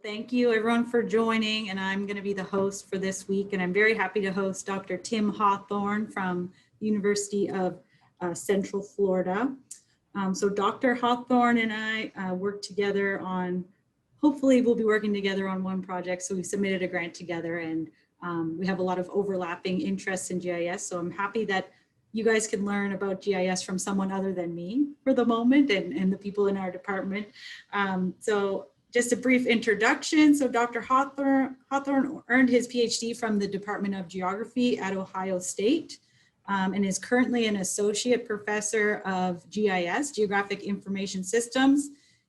Thank you everyone for joining, and I'm going to be the host for this week, and I'm very happy to host Dr. Tim Hawthorne from the University of Central Florida. So Dr. Hawthorne and I work together on, hopefully we'll be working together on one project. So we submitted a grant together, and we have a lot of overlapping interests in GIS. So I'm happy that you guys can learn about GIS from someone other than me for the moment and the people in our department. So just a brief introduction. So Dr. Hawthorne earned his PhD from the Department of Geography at Ohio State and is currently an associate professor of GIS, Geographic Information Systems,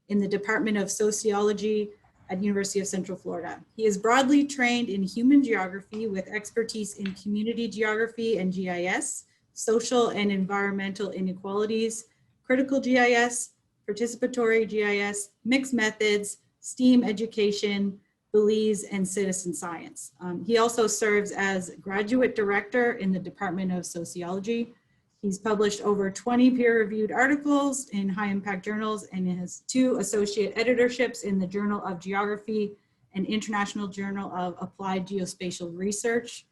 in the Department of Sociology at University of Central Florida. He is broadly trained in human geography with expertise in community geography and GIS, social and environmental inequalities, critical GIS, participatory GIS, mixed methods, STEAM education, Belize, and citizen science. He also serves as graduate director in the Department of Sociology. He's published over 20 peer-reviewed articles in high-impact journals and has 2 associate editorships in the Journal of Geography and International Journal of Applied Geospatial Research.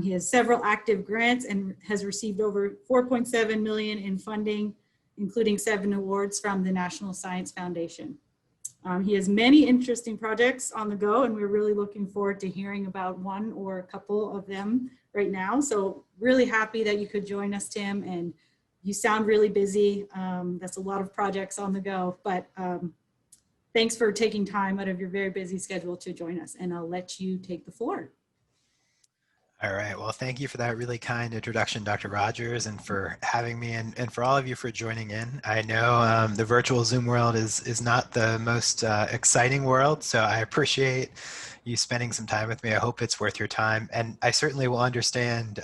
He has several active grants and has received over $4.7 million in funding, including 7 awards from the National Science Foundation. He has many interesting projects on the go, and we're really looking forward to hearing about one or a couple of them right now. So really happy that you could join us, Tim, and you sound really busy. That's a lot of projects on the go, but thanks for taking time out of your very busy schedule to join us, and I'll let you take the floor. All right, well, thank you for that really kind introduction, Dr. Rogers, and for having me, and for all of you for joining in. I know the virtual Zoom world is not the most exciting world, so I appreciate you spending some time with me. I hope it's worth your time, and I certainly will understand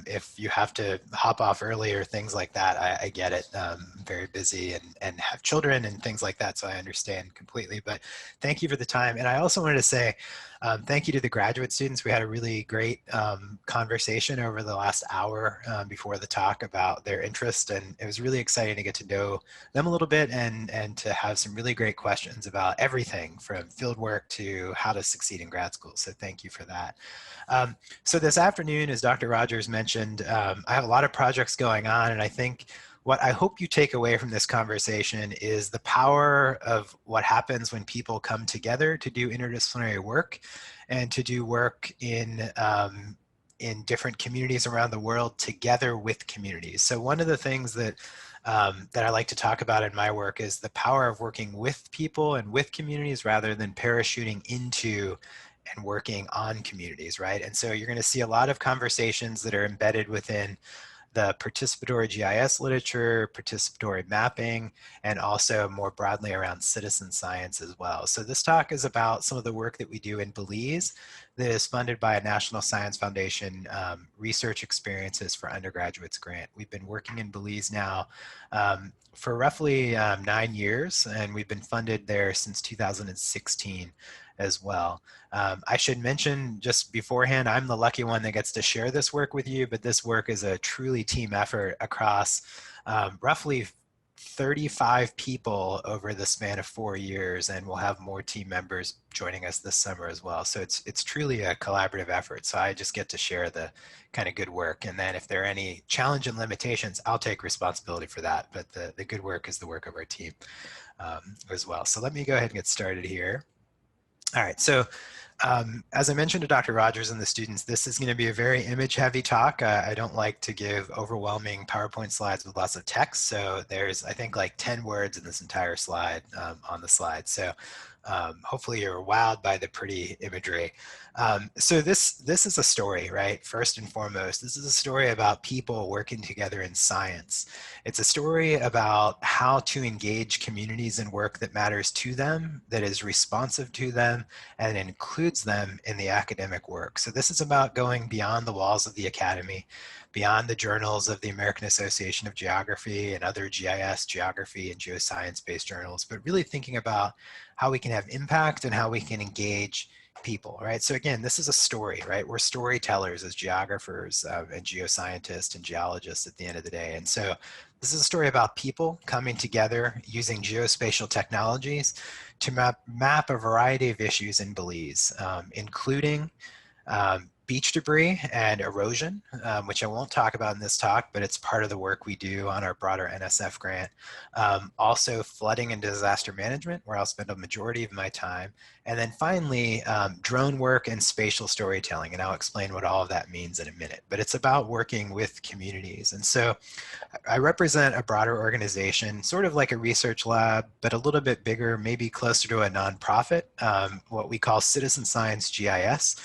if you have to hop off early or things like that. I get it. I'm very busy and have children and things like that, so I understand completely, but thank you for the time. And I also wanted to say thank you to the graduate students. We had a really great conversation over the last hour before the talk about their interest, and it was really exciting to get to know them a little bit and to have some really great questions about everything from field work to how to succeed in grad school. So thank you for that. So this afternoon, as Dr. Rogers mentioned, I have a lot of projects going on, and I think what I hope you take away from this conversation is the power of what happens when people come together to do interdisciplinary work and to do work in different communities around the world together with communities. So one of the things that I like to talk about in my work is the power of working with people and with communities rather than parachuting into and working on communities, right? And so you're going to see a lot of conversations that are embedded within the participatory GIS literature, participatory mapping, and also more broadly around citizen science as well. So this talk is about some of the work that we do in Belize that is funded by a National Science Foundation Research Experiences for Undergraduates grant. We've been working in Belize now for roughly 9 years, and we've been funded there since 2016 as well. I should mention just beforehand, I'm the lucky one that gets to share this work with you, but this work is a truly team effort across roughly 35 people over the span of 4 years, and we'll have more team members joining us this summer as well. So it's truly a collaborative effort. So I just get to share the kind of good work. And then if there are any challenge and limitations, I'll take responsibility for that. But the good work is the work of our team as well. So let me go ahead and get started here. All right, so as I mentioned to Dr. Rogers and the students, this is going to be a very image-heavy talk. I don't like to give overwhelming PowerPoint slides with lots of text, so there's, I think, like 10 words in this entire slide on the slide. So hopefully you're wowed by the pretty imagery. So this is a story, right? First and foremost, this is a story about people working together in science. It's a story about how to engage communities in work that matters to them, that is responsive to them, and includes them in the academic work. So this is about going beyond the walls of the academy, beyond the journals of the American Association of Geography and other GIS, geography, and geoscience-based journals, but really thinking about how we can have impact and how we can engage people, right? So again, this is a story, right? We're storytellers as geographers and geoscientists and geologists at the end of the day. And so this is a story about people coming together using geospatial technologies to map a variety of issues in Belize, including beach debris and erosion, which I won't talk about in this talk, but it's part of the work we do on our broader NSF grant. Also flooding and disaster management, where I'll spend a majority of my time. And then finally, drone work and spatial storytelling. And I'll explain what all of that means in a minute. But it's about working with communities. And so I represent a broader organization, sort of like a research lab, but a little bit bigger, maybe closer to a nonprofit, what we call Citizen Science GIS.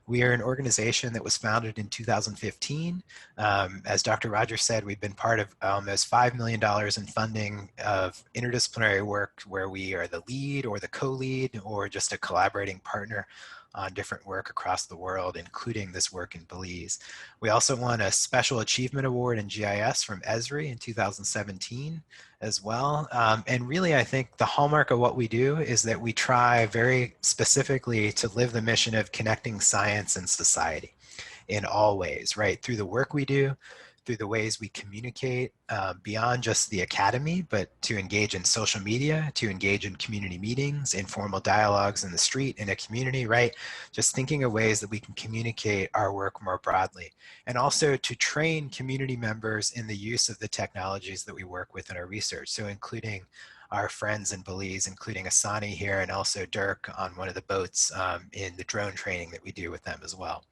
We are an organization that was founded in 2015. As Dr. Rogers said, we've been part of almost $5 million in funding of interdisciplinary work where we are the lead or the co-lead or just a collaborating partner on different work across the world, including this work in Belize. We also won a Special Achievement Award in GIS from Esri in 2017 as well. And really, I think the hallmark of what we do is that we try very specifically to live the mission of connecting science and society in all ways, right? Through the work we do, through the ways we communicate beyond just the academy, but to engage in social media, to engage in community meetings, informal dialogues in the street, in a community, right? Just thinking of ways that we can communicate our work more broadly. And also to train community members in the use of the technologies that we work with in our research. So including our friends in Belize, including Asani here, and also Dirk on one of the boats in the drone training that we do with them as well.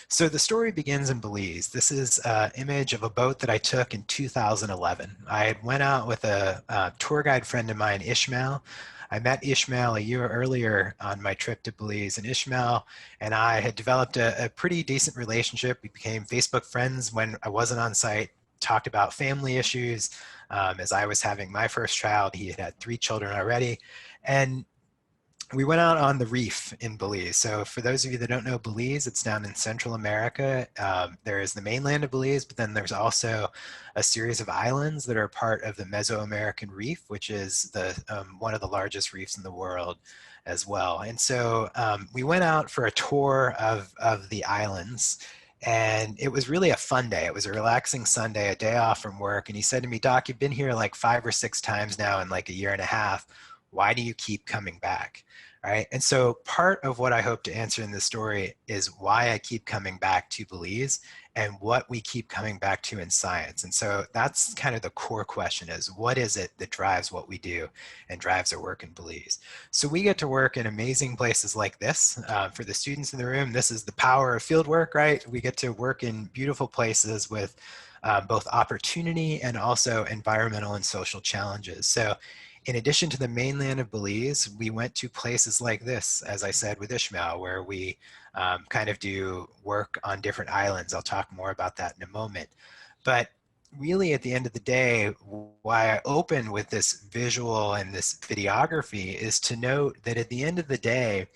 So the story begins in Belize. This is an image of a boat that I took in 2011. I had went out with a tour guide friend of mine, Ishmael. I met Ishmael a year earlier on my trip to Belize, and Ishmael and I had developed a pretty decent relationship. We became Facebook friends when I wasn't on site, talked about family issues. As I was having my first child, he had 3 children already. And we went out on the Reef in Belize. So for those of you that don't know Belize, it's down in Central America. There is the mainland of Belize, but then there's also a series of islands that are part of the Mesoamerican Reef, which is one of the largest reefs in the world as well. And so we went out for a tour of the islands. And it was really a fun day. It was a relaxing Sunday, a day off from work. And he said to me, "Doc, you've been here like 5 or 6 times now in like a year and a half. Why do you keep coming back?" Right. And so part of what I hope to answer in this story is why I keep coming back to Belize and what we keep coming back to in science. And so that's kind of the core question, is what is it that drives what we do and drives our work in Belize? So we get to work in amazing places like this. For the students in the room, this is the power of field work, right? We get to work in beautiful places with both opportunity and also environmental and social challenges. So in addition to the mainland of Belize, we went to places like this, as I said, with Ishmael, where we kind of do work on different islands. I'll talk more about that in a moment. But really, at the end of the day, why I open with this visual and this videography is to note that at the end of the day,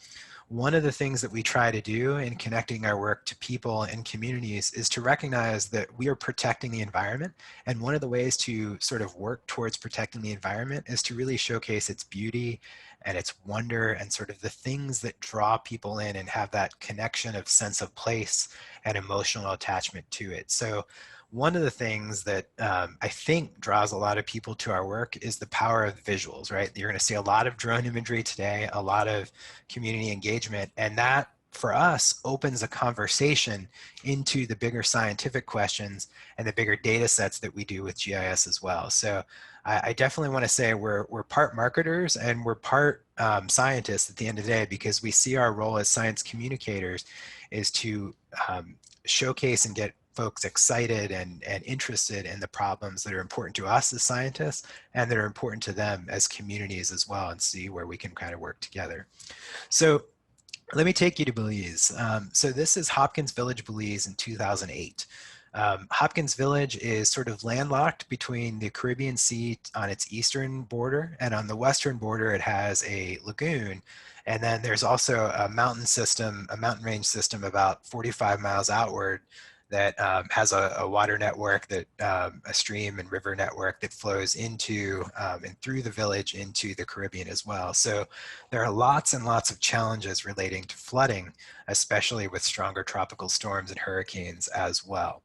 one of the things that we try to do in connecting our work to people and communities is to recognize that we are protecting the environment. And one of the ways to sort of work towards protecting the environment is to really showcase its beauty and its wonder and sort of the things that draw people in and have that connection of sense of place and emotional attachment to it. So one of the things that I think draws a lot of people to our work is the power of visuals, right? You're going to see a lot of drone imagery today, a lot of community engagement, and that for us opens a conversation into the bigger scientific questions and the bigger data sets that we do with GIS as well. So I definitely want to say we're part marketers and we're part scientists at the end of the day, because we see our role as science communicators is to showcase and get folks excited and interested in the problems that are important to us as scientists and that are important to them as communities as well, and see where we can kind of work together. So let me take you to Belize. So this is Hopkins Village, Belize in 2008. Hopkins Village is sort of landlocked between the Caribbean Sea on its eastern border, and on the western border it has a lagoon. And then there's also a mountain system, a mountain range system about 45 miles outward that has a water network, that a stream and river network that flows into and through the village into the Caribbean as well. So there are lots and lots of challenges relating to flooding, especially with stronger tropical storms and hurricanes as well.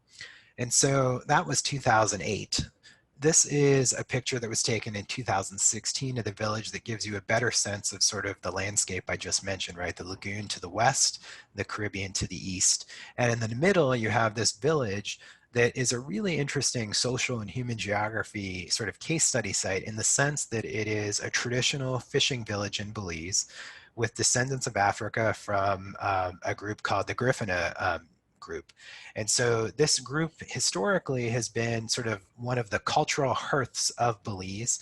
And so that was 2008. This is a picture that was taken in 2016 of the village that gives you a better sense of sort of the landscape I just mentioned, right? The lagoon to the west, the Caribbean to the east. And in the middle, you have this village that is a really interesting social and human geography sort of case study site in the sense that it is a traditional fishing village in Belize with descendants of Africa from a group called the Griffina group. And so this group historically has been sort of one of the cultural hearths of Belize.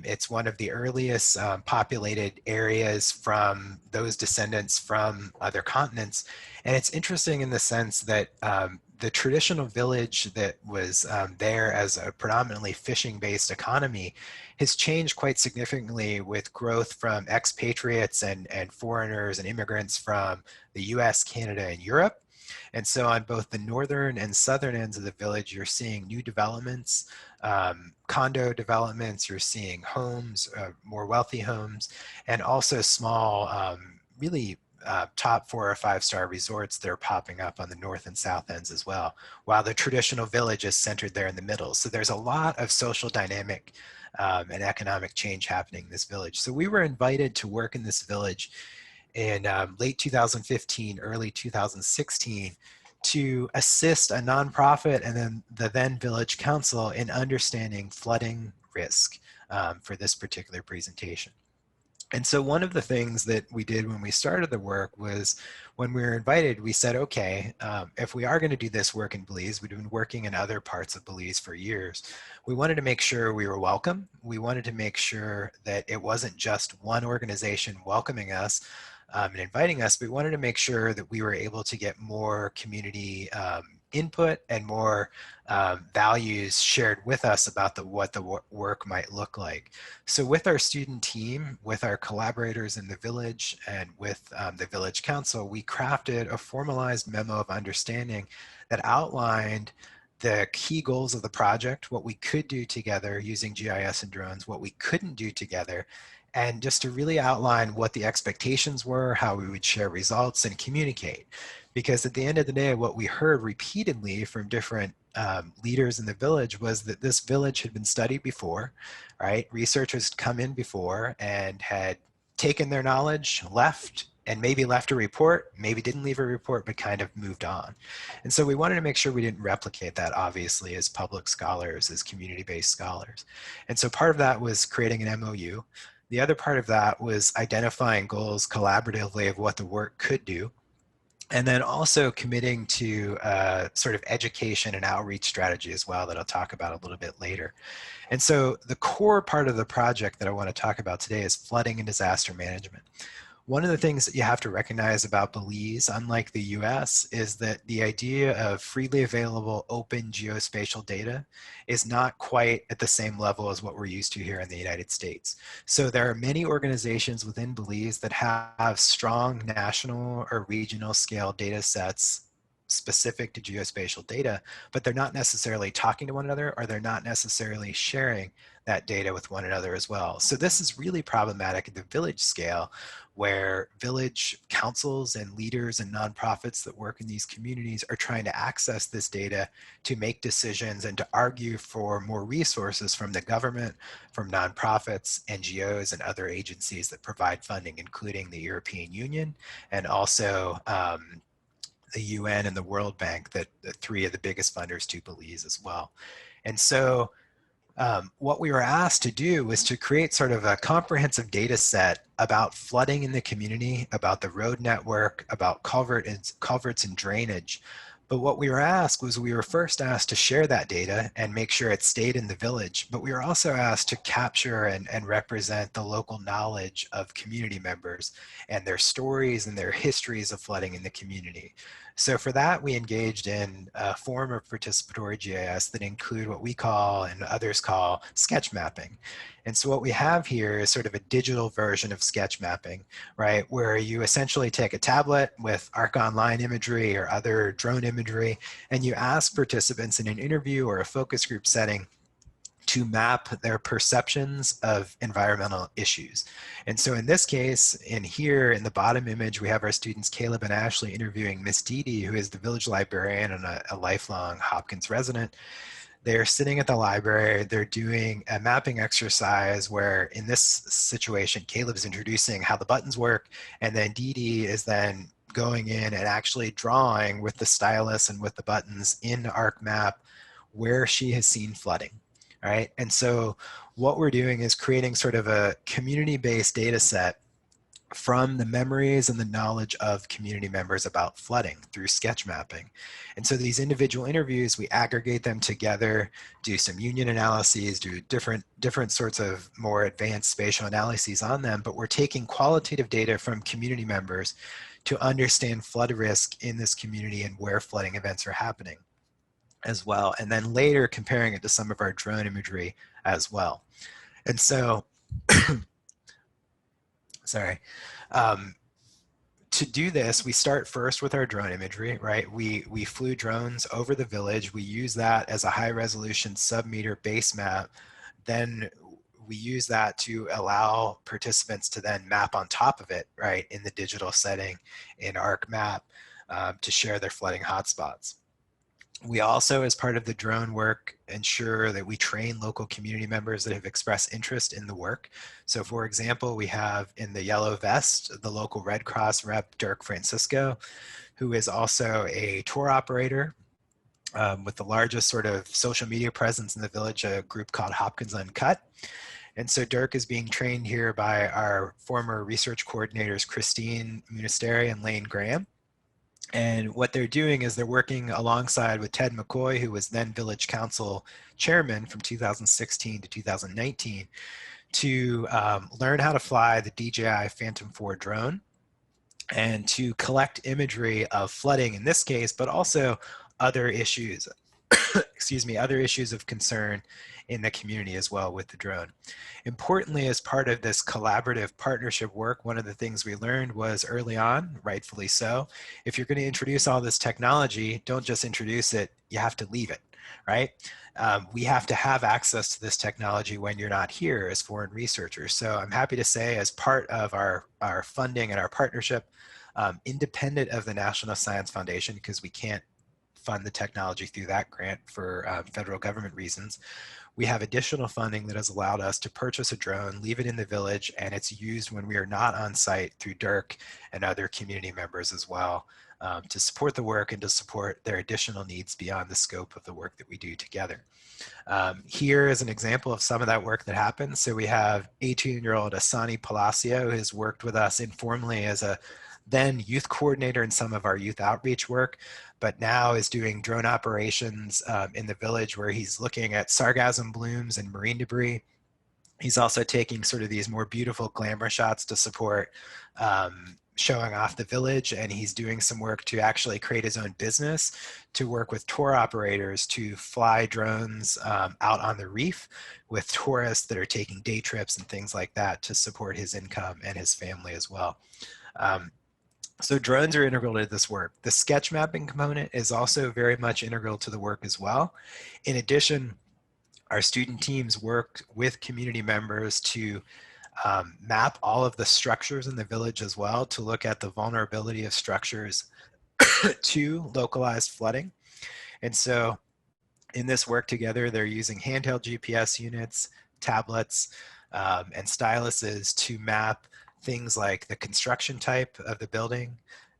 It's one of the earliest populated areas from those descendants from other continents. And it's interesting in the sense that the traditional village that was there as a predominantly fishing-based economy has changed quite significantly with growth from expatriates and foreigners and immigrants from the US, Canada, and Europe. And so on both the northern and southern ends of the village, you're seeing new developments, condo developments, you're seeing homes, more wealthy homes, and also small, really top 4 or 5-star resorts that are popping up on the north and south ends as well, while the traditional village is centered there in the middle. So there's a lot of social dynamic and economic change happening in this village. So we were invited to work in this village in late 2015, early 2016, to assist a nonprofit and then the then village council in understanding flooding risk for this particular presentation. And so one of the things that we did when we started the work was when we were invited, we said, okay, if we are going to do this work in Belize, we've been working in other parts of Belize for years. We wanted to make sure we were welcome. We wanted to make sure that it wasn't just one organization welcoming us and inviting us, but we wanted to make sure that we were able to get more community input and more values shared with us about what the work might look like. So with our student team, with our collaborators in the village, and with the village council, we crafted a formalized memo of understanding that outlined the key goals of the project, what we could do together using GIS and drones, what we couldn't do together, and just to really outline what the expectations were, how we would share results and communicate. Because at the end of the day, what we heard repeatedly from different leaders in the village was that this village had been studied before, right? Researchers had come in before and had taken their knowledge, left, and maybe left a report, maybe didn't leave a report, but kind of moved on. And so we wanted to make sure we didn't replicate that, obviously, as public scholars, as community-based scholars. And so part of that was creating an MOU. The other part of that was identifying goals collaboratively of what the work could do, and then also committing to sort of education and outreach strategy as well that I'll talk about a little bit later. And so the core part of the project that I want to talk about today is flooding and disaster management. One of the things that you have to recognize about Belize, unlike the US, is that the idea of freely available open geospatial data is not quite at the same level as what we're used to here in the United States. So there are many organizations within Belize that have strong national or regional scale data sets specific to geospatial data, but they're not necessarily talking to one another, or they're not necessarily sharing that data with one another as well. So this is really problematic at the village scale, where village councils and leaders and nonprofits that work in these communities are trying to access this data to make decisions and to argue for more resources from the government, from nonprofits, NGOs, and other agencies that provide funding, including the European Union and also the UN and the World Bank, that the 3 of the biggest funders to Belize as well. And so what we were asked to do was to create sort of a comprehensive data set about flooding in the community, about the road network, about culverts and drainage. But what we were asked was, we were first asked to share that data and make sure it stayed in the village, but we were also asked to capture and represent the local knowledge of community members and their stories and their histories of flooding in the community. So for that, we engaged in a form of participatory GIS that include what we call and others call sketch mapping. And so what we have here is sort of a digital version of sketch mapping, right? Where you essentially take a tablet with Arc Online imagery or other drone imagery imagery, and you ask participants in an interview or a focus group setting to map their perceptions of environmental issues. And so in this case, in here in the bottom image, we have our students Caleb and Ashley interviewing Miss Dee Dee, who is the village librarian and a lifelong Hopkins resident. They're sitting at the library, they're doing a mapping exercise where in this situation, Caleb's introducing how the buttons work, and then Dee Dee is then going in and actually drawing with the stylus and with the buttons in ArcMap where she has seen flooding. Right? And so what we're doing is creating sort of a community-based data set from the memories and the knowledge of community members about flooding through sketch mapping. And so these individual interviews, we aggregate them together, do some union analyses, do different sorts of more advanced spatial analyses on them, but we're taking qualitative data from community members to understand flood risk in this community and where flooding events are happening as well, and then later comparing it to some of our drone imagery as well. And so, sorry, to do this, we start first with our drone imagery, right? We flew drones over the village. We use that as a high resolution submeter base map. Then we use that to allow participants to then map on top of it, right, in the digital setting in ArcMap to share their flooding hotspots. We also, as part of the drone work, ensure that we train local community members that have expressed interest in the work. So for example, we have in the yellow vest, the local Red Cross rep, Dirk Francisco, who is also a tour operator with the largest sort of social media presence in the village, a group called Hopkins Uncut. And so Dirk is being trained here by our former research coordinators, Christine Munisteri and Lane Graham. And what they're doing is they're working alongside with Ted McCoy, who was then Village Council Chairman from 2016 to 2019, to learn how to fly the DJI Phantom 4 drone and to collect imagery of flooding in this case, but also other issues, excuse me, other issues of concern in the community as well with the drone. Importantly, as part of this collaborative partnership work, one of the things we learned was early on, rightfully so, if you're going to introduce all this technology, don't just introduce it, you have to leave it, right? We have to have access to this technology when you're not here as foreign researchers. So I'm happy to say, as part of our funding and our partnership, independent of the National Science Foundation, because we can't fund the technology through that grant for federal government reasons, we have additional funding that has allowed us to purchase a drone, leave it in the village, and it's used when we are not on site through Dirk and other community members as well to support the work and to support their additional needs beyond the scope of the work that we do together. Here is an example of some of that work that happens. So we have 18-year-old Asani Palacio, who has worked with us informally as a then youth coordinator in some of our youth outreach work, but now is doing drone operations in the village where he's looking at sargassum blooms and marine debris. He's also taking sort of these more beautiful glamour shots to support showing off the village, and he's doing some work to actually create his own business to work with tour operators to fly drones out on the reef with tourists that are taking day trips and things like that to support his income and his family as well. So drones are integral to this work. The sketch mapping component is also very much integral to the work as well. In addition, our student teams work with community members to map all of the structures in the village as well, to look at the vulnerability of structures to localized flooding. And so in this work together, they're using handheld GPS units, tablets, and styluses to map things like the construction type of the building,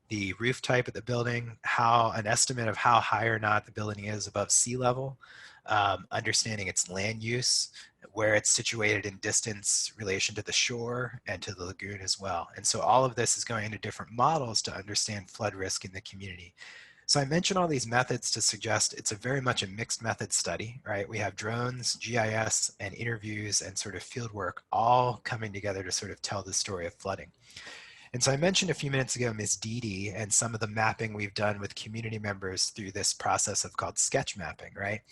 the roof type of the building, an estimate of how high or not the building is above sea level, understanding its land use, where it's situated in distance relation to the shore and to the lagoon as well. And so all of this is going into different models to understand flood risk in the community. So I mentioned all these methods to suggest it's a very much a mixed method study, right? We have drones, GIS, and interviews and sort of field work all coming together to sort of tell the story of flooding. And so I mentioned a few minutes ago Ms. Dee Dee and some of the mapping we've done with community members through this process of called sketch mapping, right?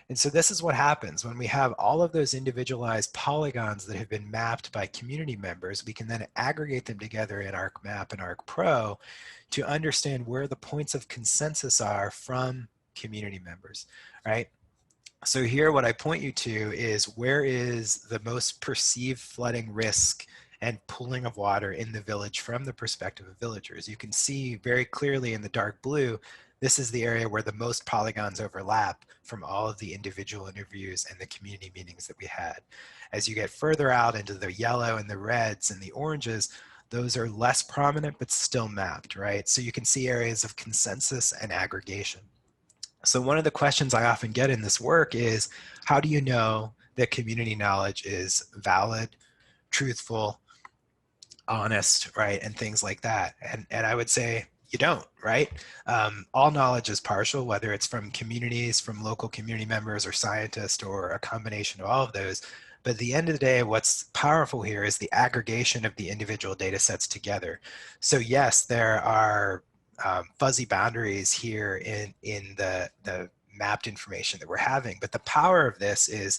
And so this is what happens when we have all of those individualized polygons that have been mapped by community members. We can then aggregate them together in ArcMap and ArcPro to understand where the points of consensus are from community members, right? So here what I point you to is where is the most perceived flooding risk and pooling of water in the village from the perspective of villagers. You can see very clearly in the dark blue, this is the area where the most polygons overlap from all of the individual interviews and the community meetings that we had. As you get further out into the yellow and the reds and the oranges, those are less prominent but still mapped, right? So you can see areas of consensus and aggregation. So one of the questions I often get in this work is, how do you know that community knowledge is valid, truthful, honest, right, and things like that? And I would say you don't, right? All knowledge is partial, whether it's from communities, from local community members or scientists or a combination of all of those. But at the end of the day, what's powerful here is the aggregation of the individual data sets together. So yes, there are fuzzy boundaries here in the mapped information that we're having. But the power of this is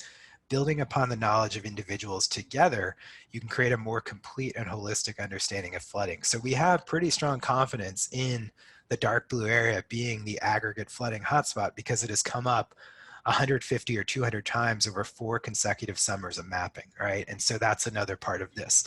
building upon the knowledge of individuals together, you can create a more complete and holistic understanding of flooding. So we have pretty strong confidence in the dark blue area being the aggregate flooding hotspot because it has come up 150 or 200 times over 4 consecutive summers of mapping, right? And so that's another part of this.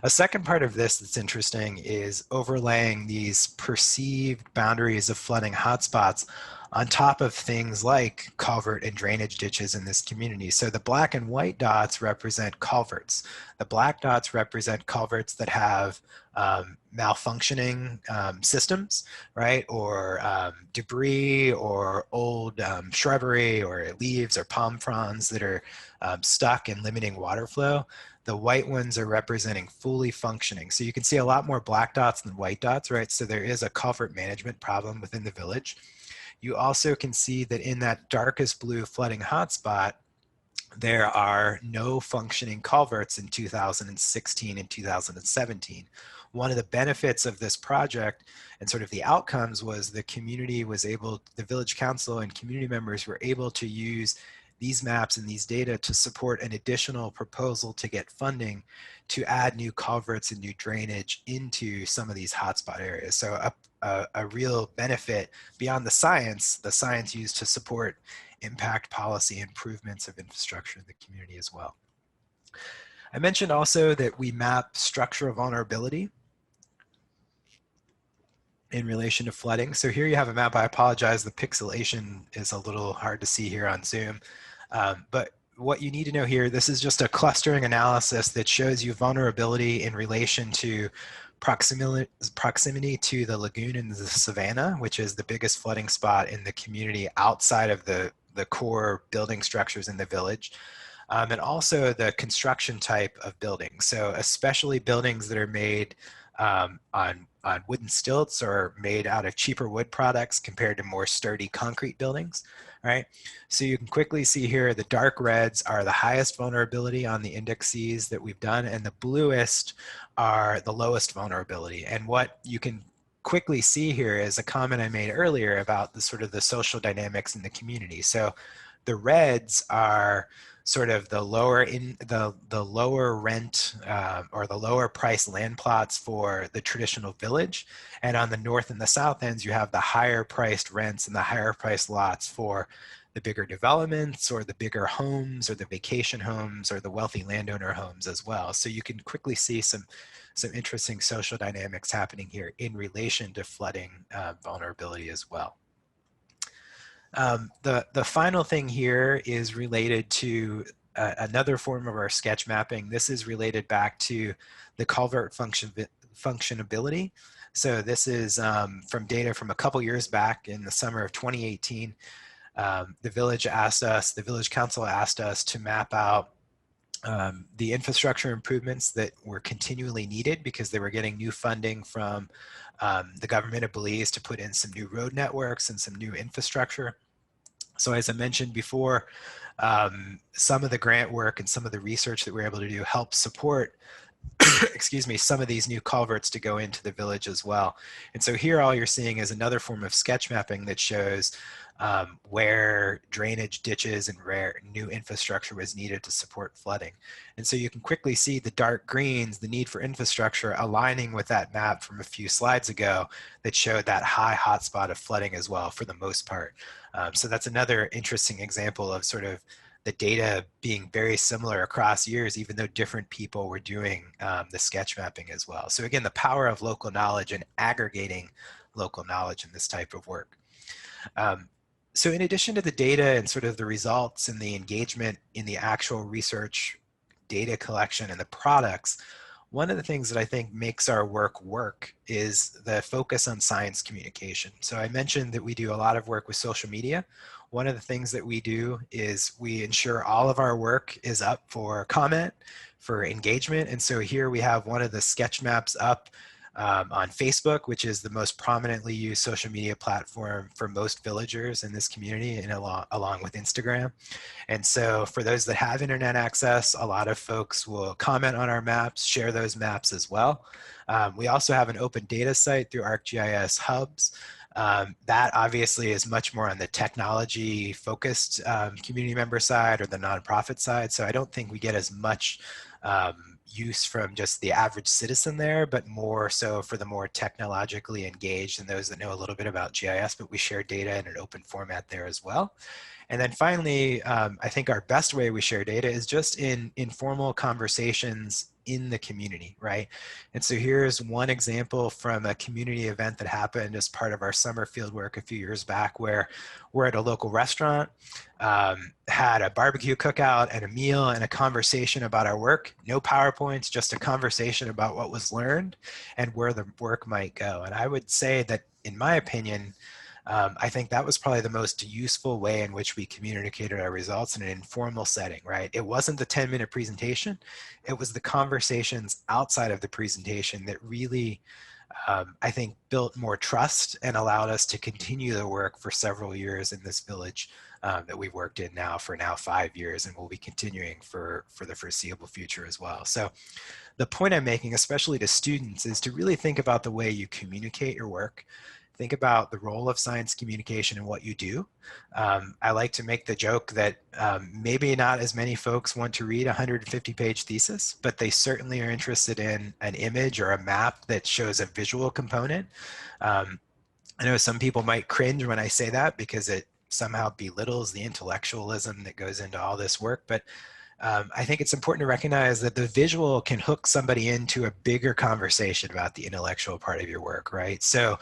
A second part of this that's interesting is overlaying these perceived boundaries of flooding hotspots on top of things like culvert and drainage ditches in this community. So the black and white dots represent culverts. The black dots represent culverts that have malfunctioning systems, right? Or debris or old shrubbery or leaves or palm fronds that are stuck and limiting water flow. The white ones are representing fully functioning. So you can see a lot more black dots than white dots, right? So there is a culvert management problem within the village. You also can see that in that darkest blue flooding hotspot, there are no functioning culverts in 2016 and 2017. One of the benefits of this project and sort of the outcomes was the community was able, the village council and community members were able to use these maps and these data to support an additional proposal to get funding to add new culverts and new drainage into some of these hotspot areas. So a real benefit beyond the science used to support impact policy improvements of infrastructure in the community as well. I mentioned also that we map structural vulnerability in relation to flooding. So here you have a map. I apologize, the pixelation is a little hard to see here on Zoom. But what you need to know here, this is just a clustering analysis that shows you vulnerability in relation to proximity to the lagoon and the savanna, which is the biggest flooding spot in the community outside of the core building structures in the village. And also the construction type of buildings. So especially buildings that are made on wooden stilts or made out of cheaper wood products compared to more sturdy concrete buildings, right? So you can quickly see here the dark reds are the highest vulnerability on the indexes that we've done, and the bluest are the lowest vulnerability. And what you can quickly see here is a comment I made earlier about the sort of the social dynamics in the community. So the reds are sort of the lower the lower rent or the lower price land plots for the traditional village, and on the north and the south ends you have the higher priced rents and the higher priced lots for the bigger developments or the bigger homes or the vacation homes or the wealthy landowner homes as well. So you can quickly see some interesting social dynamics happening here in relation to flooding vulnerability as well. The final thing here is related to another form of our sketch mapping. This is related back to the culvert functionability. So this is from data from a couple years back in the summer of 2018. The village council asked us to map out the infrastructure improvements that were continually needed because they were getting new funding from the government of Belize to put in some new road networks and some new infrastructure. So as I mentioned before, some of the grant work and some of the research that we're able to do helps support excuse me, some of these new culverts to go into the village as well. And so here all you're seeing is another form of sketch mapping that shows where drainage ditches and where new infrastructure was needed to support flooding. And so you can quickly see the dark greens, the need for infrastructure, aligning with that map from a few slides ago that showed that high hotspot of flooding as well for the most part. So that's another interesting example of sort of the data being very similar across years, even though different people were doing the sketch mapping as well. So again, the power of local knowledge and aggregating local knowledge in this type of work. So in addition to the data and sort of the results and the engagement in the actual research data collection and the products, one of the things that I think makes our work is the focus on science communication. So I mentioned that we do a lot of work with social media. One of the things that we do is we ensure all of our work is up for comment, for engagement. And so here we have one of the sketch maps up on Facebook, which is the most prominently used social media platform for most villagers in this community, and along with Instagram. And so for those that have internet access, a lot of folks will comment on our maps, share those maps as well. We also have an open data site through ArcGIS Hubs. That obviously is much more on the technology focused community member side or the nonprofit side. So I don't think we get as much use from just the average citizen there, but more so for the more technologically engaged and those that know a little bit about GIS, but we share data in an open format there as well. And then finally, I think our best way we share data is just in informal conversations in the community, right? And so here's one example from a community event that happened as part of our summer field work a few years back, where we're at a local restaurant, had a barbecue cookout and a meal and a conversation about our work. No PowerPoints, just a conversation about what was learned and where the work might go. And I would say that, in my opinion, I think that was probably the most useful way in which we communicated our results in an informal setting, right? It wasn't the 10-minute presentation. It was the conversations outside of the presentation that really, I think, built more trust and allowed us to continue the work for several years in this village that we've worked in now for 5 years, and will be continuing for the foreseeable future as well. So the point I'm making, especially to students, is to really think about the way you communicate your work. Think about the role of science communication and what you do. I like to make the joke that maybe not as many folks want to read a 150-page thesis, but they certainly are interested in an image or a map that shows a visual component. I know some people might cringe when I say that because it somehow belittles the intellectualism that goes into all this work, but I think it's important to recognize that the visual can hook somebody into a bigger conversation about the intellectual part of your work, right? So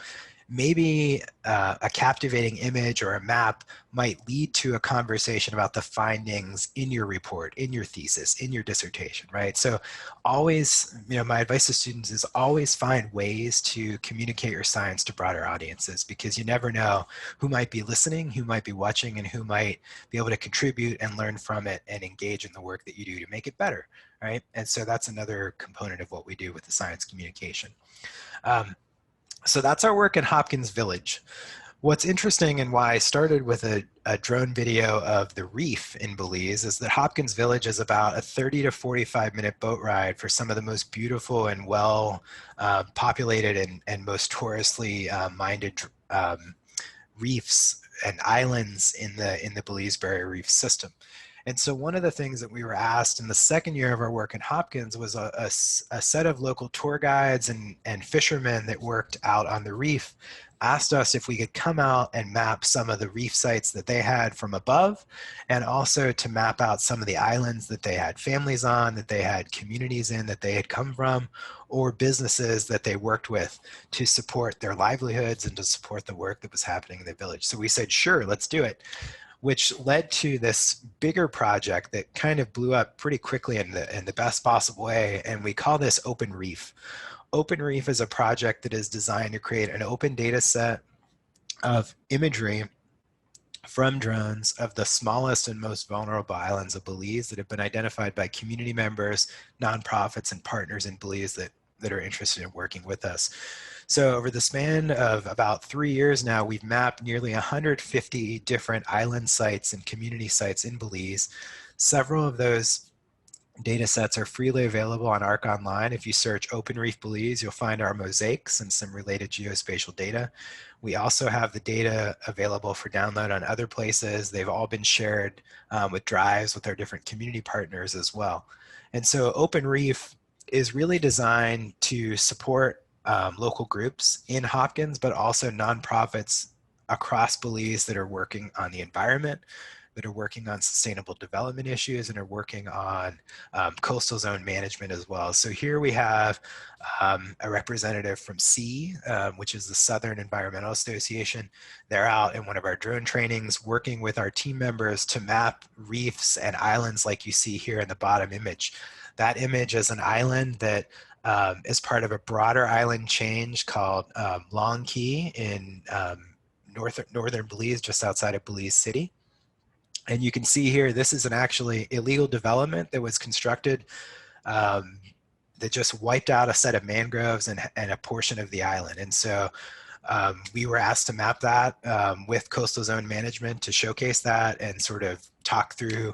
maybe a captivating image or a map might lead to a conversation about the findings in your report, in your thesis, in your dissertation, right? So always, my advice to students is always find ways to communicate your science to broader audiences, because you never know who might be listening, who might be watching, and who might be able to contribute and learn from it and engage in the work that you do to make it better, right? And so that's another component of what we do with the science communication. So that's our work in Hopkins Village. What's interesting, and why I started with a drone video of the Reef in Belize, is that Hopkins Village is about a 30 to 45-minute boat ride for some of the most beautiful and well populated and most touristly minded reefs and islands in the Belize Barrier Reef system. And so one of the things that we were asked in the second year of our work in Hopkins was a set of local tour guides and fishermen that worked out on the reef asked us if we could come out and map some of the reef sites that they had from above, and also to map out some of the islands that they had families on, that they had communities in, that they had come from, or businesses that they worked with to support their livelihoods and to support the work that was happening in the village. So we said, sure, let's do it, which led to this bigger project that kind of blew up pretty quickly in the best possible way. And we call this Open Reef. Open Reef is a project that is designed to create an open data set of imagery from drones of the smallest and most vulnerable islands of Belize that have been identified by community members, nonprofits, and partners in Belize that are interested in working with us. So over the span of about 3 years now, we've mapped nearly 150 different island sites and community sites in Belize. Several of those data sets are freely available on ARC Online. If you search Open Reef Belize, you'll find our mosaics and some related geospatial data. We also have the data available for download on other places. They've all been shared with drives with our different community partners as well. And so Open Reef is really designed to support local groups in Hopkins, but also nonprofits across Belize that are working on the environment, that are working on sustainable development issues, and are working on coastal zone management as well. So here we have a representative from SEA, which is the Southern Environmental Association. They're out in one of our drone trainings working with our team members to map reefs and islands like you see here in the bottom image. That image is an island that is part of a broader island change called Long Key in northern Belize, just outside of Belize City. And you can see here, this is an actually illegal development that was constructed that just wiped out a set of mangroves and a portion of the island. And so we were asked to map that with coastal zone management to showcase that and sort of talk through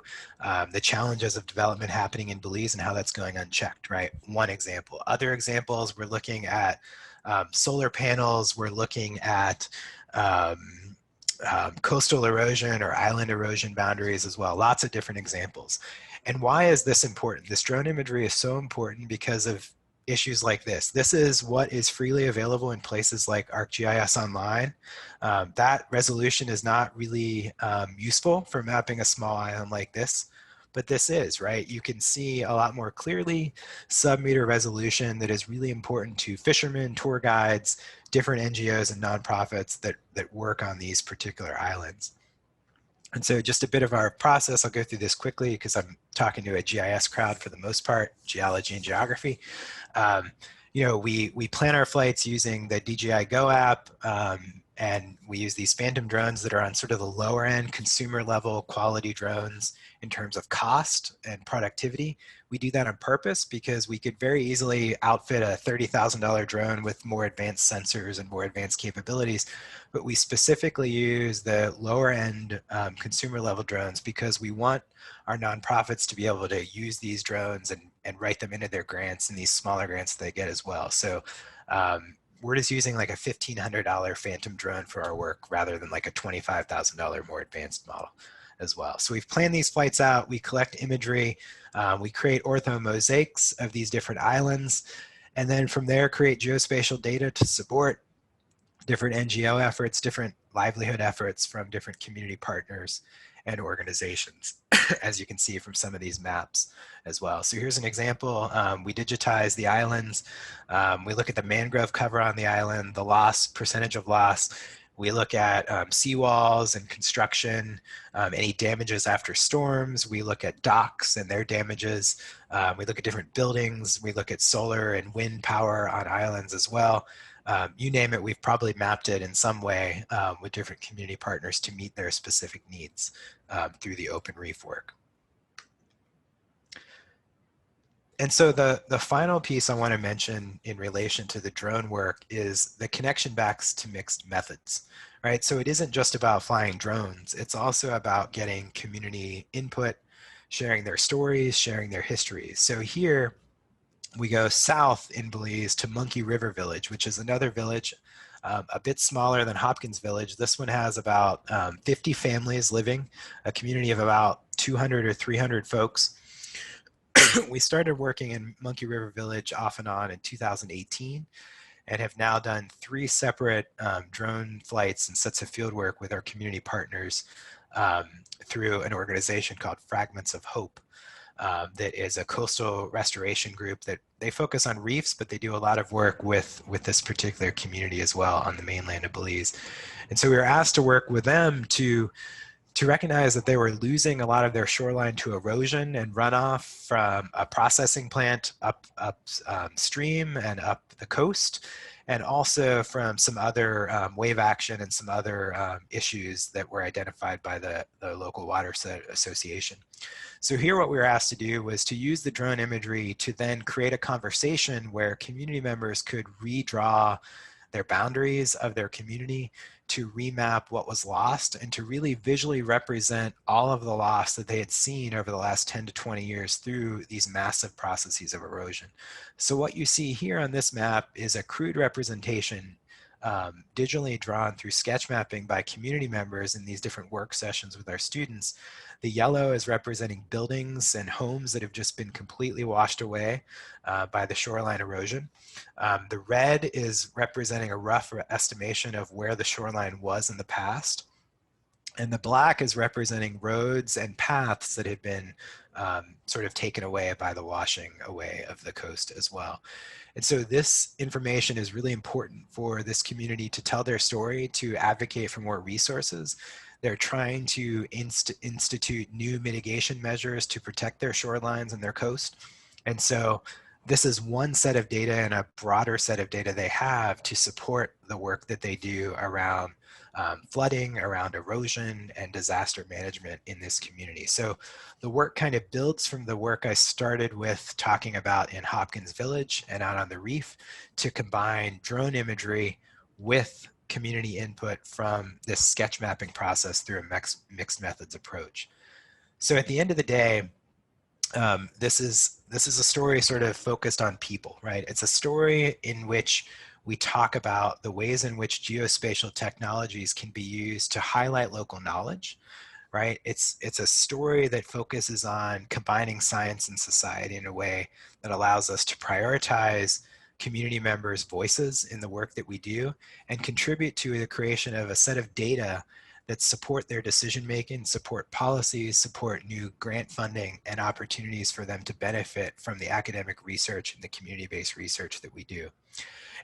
the challenges of development happening in Belize and how that's going unchecked, right? One example. Other examples, we're looking at solar panels, we're looking at coastal erosion or island erosion boundaries as well. Lots of different examples. And why is this important? This drone imagery is so important because of issues like this. This is what is freely available in places like ArcGIS Online. That resolution is not really useful for mapping a small island like this, but this is, right? You can see a lot more clearly submeter resolution that is really important to fishermen, tour guides, different NGOs and nonprofits that work on these particular islands. And so just a bit of our process, I'll go through this quickly because I'm talking to a GIS crowd for the most part, geology and geography. You know, we plan our flights using the DJI Go app, and we use these phantom drones that are on sort of the lower end consumer level quality drones in terms of cost and productivity. We do that on purpose because we could very easily outfit a $30,000 drone with more advanced sensors and more advanced capabilities, but we specifically use the lower end consumer level drones because we want our nonprofits to be able to use these drones and write them into their grants and these smaller grants they get as well. So we're just using like a $1,500 phantom drone for our work rather than like a $25,000 more advanced model as well. So we've planned these flights out, we collect imagery, we create ortho mosaics of these different islands, and then from there create geospatial data to support different NGO efforts, different livelihood efforts from different community partners and organizations, as you can see from some of these maps as well. So here's an example. We digitize the islands. We look at the mangrove cover on the island, the loss, percentage of loss. We look at seawalls and construction, any damages after storms. We look at docks and their damages. We look at different buildings. We look at solar and wind power on islands as well. You name it, we've probably mapped it in some way with different community partners to meet their specific needs through the Open Reef work. And so the final piece I want to mention in relation to the drone work is the connection backs to mixed methods, right? So it isn't just about flying drones, it's also about getting community input, sharing their stories, sharing their histories. So here we go south in Belize to Monkey River Village, which is another village a bit smaller than Hopkins Village. This one has about 50 families living, a community of about 200 or 300 folks. We started working in Monkey River Village off and on in 2018 and have now done 3 separate drone flights and sets of field work with our community partners through an organization called Fragments of Hope. That is a coastal restoration group that they focus on reefs, but they do a lot of work with this particular community as well on the mainland of Belize. And so we were asked to work with them to recognize that they were losing a lot of their shoreline to erosion and runoff from a processing plant upstream and up the coast, and also from some other wave action and some other issues that were identified by the local water association. So here what we were asked to do was to use the drone imagery to then create a conversation where community members could redraw their boundaries of their community, to remap what was lost, and to really visually represent all of the loss that they had seen over the last 10 to 20 years through these massive processes of erosion. So what you see here on this map is a crude representation digitally drawn through sketch mapping by community members in these different work sessions with our students. The yellow is representing buildings and homes that have just been completely washed away by the shoreline erosion. The red is representing a rough estimation of where the shoreline was in the past. And the black is representing roads and paths that have been sort of taken away by the washing away of the coast as well. And so this information is really important for this community to tell their story, to advocate for more resources. They're trying to institute new mitigation measures to protect their shorelines and their coast. And so this is one set of data and a broader set of data they have to support the work that they do around flooding, around erosion, and disaster management in this community. So the work kind of builds from the work I started with talking about in Hopkins Village and out on the Reef, to combine drone imagery with community input from this sketch mapping process through a mixed methods approach. So at the end of the day, this is a story sort of focused on people, right? It's a story in which we talk about the ways in which geospatial technologies can be used to highlight local knowledge, right? It's a story that focuses on combining science and society in a way that allows us to prioritize community members' voices in the work that we do and contribute to the creation of a set of data that support their decision making, support policies, support new grant funding and opportunities for them to benefit from the academic research and the community-based research that we do.